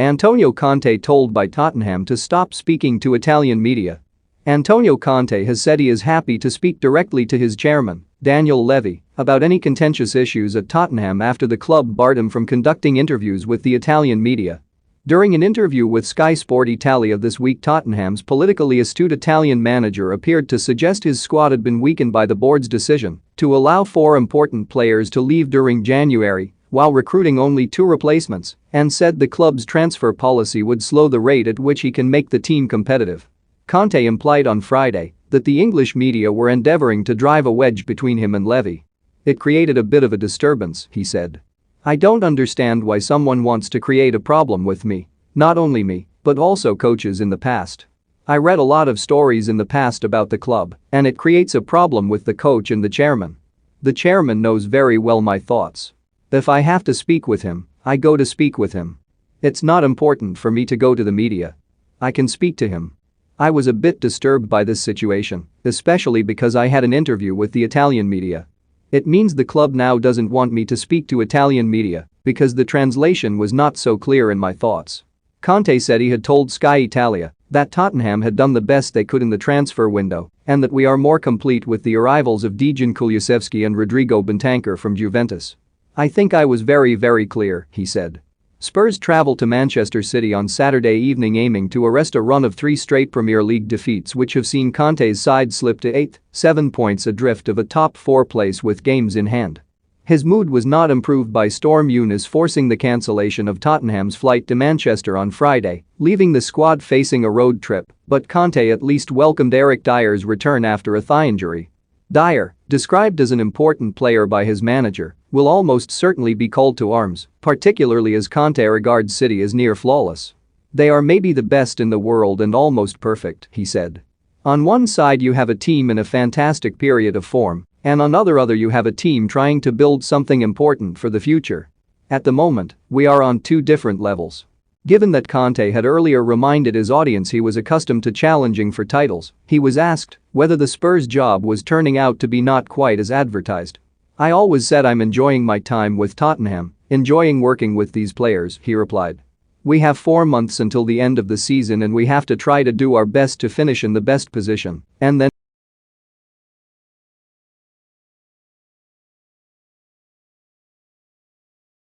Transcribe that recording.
Antonio Conte told by Tottenham to stop speaking to Italian media. Antonio Conte has said he is happy to speak directly to his chairman, Daniel Levy, about any contentious issues at Tottenham after the club barred him from conducting interviews with the Italian media. During an interview with Sky Sport Italia this week, Tottenham's politically astute Italian manager appeared to suggest his squad had been weakened by the board's decision to allow 4 important players to leave during January while recruiting only 2 replacements, and said the club's transfer policy would slow the rate at which he can make the team competitive. Conte implied on Friday that the English media were endeavoring to drive a wedge between him and Levy. "It created a bit of a disturbance," he said. "I don't understand why someone wants to create a problem with me, not only me, but also coaches in the past. I read a lot of stories in the past about the club, and it creates a problem with the coach and the chairman. The chairman knows very well my thoughts. If I have to speak with him, I go to speak with him. It's not important for me to go to the media. I can speak to him." I was a bit disturbed by this situation, especially because I had an interview with the Italian media. It means the club now doesn't want me to speak to Italian media because the translation was not so clear in my thoughts. Conte said he had told Sky Italia that Tottenham had done the best they could in the transfer window and that we are more complete with the arrivals of Dejan Kulusevski and Rodrigo Bentancur from Juventus. "I think I was very clear," he said. Spurs travel to Manchester City on Saturday evening, aiming to arrest a run of 3 straight Premier League defeats which have seen Conte's side slip to 8th, 7 points adrift of a top 4 place with games in hand. His mood was not improved by Storm Eunice forcing the cancellation of Tottenham's flight to Manchester on Friday, leaving the squad facing a road trip, but Conte at least welcomed Eric Dyer's return after a thigh injury. Dyer, described as an important player by his manager, will almost certainly be called to arms, particularly as Conte regards City as near flawless. "They are maybe the best in the world and almost perfect," he said. "On one side you have a team in a fantastic period of form, and on other you have a team trying to build something important for the future. At the moment, we are on 2 different levels." Given that Conte had earlier reminded his audience he was accustomed to challenging for titles, he was asked whether the Spurs job was turning out to be not quite as advertised. "I always said I'm enjoying my time with Tottenham, enjoying working with these players," he replied. "We have 4 months until the end of the season and we have to try to do our best to finish in the best position and then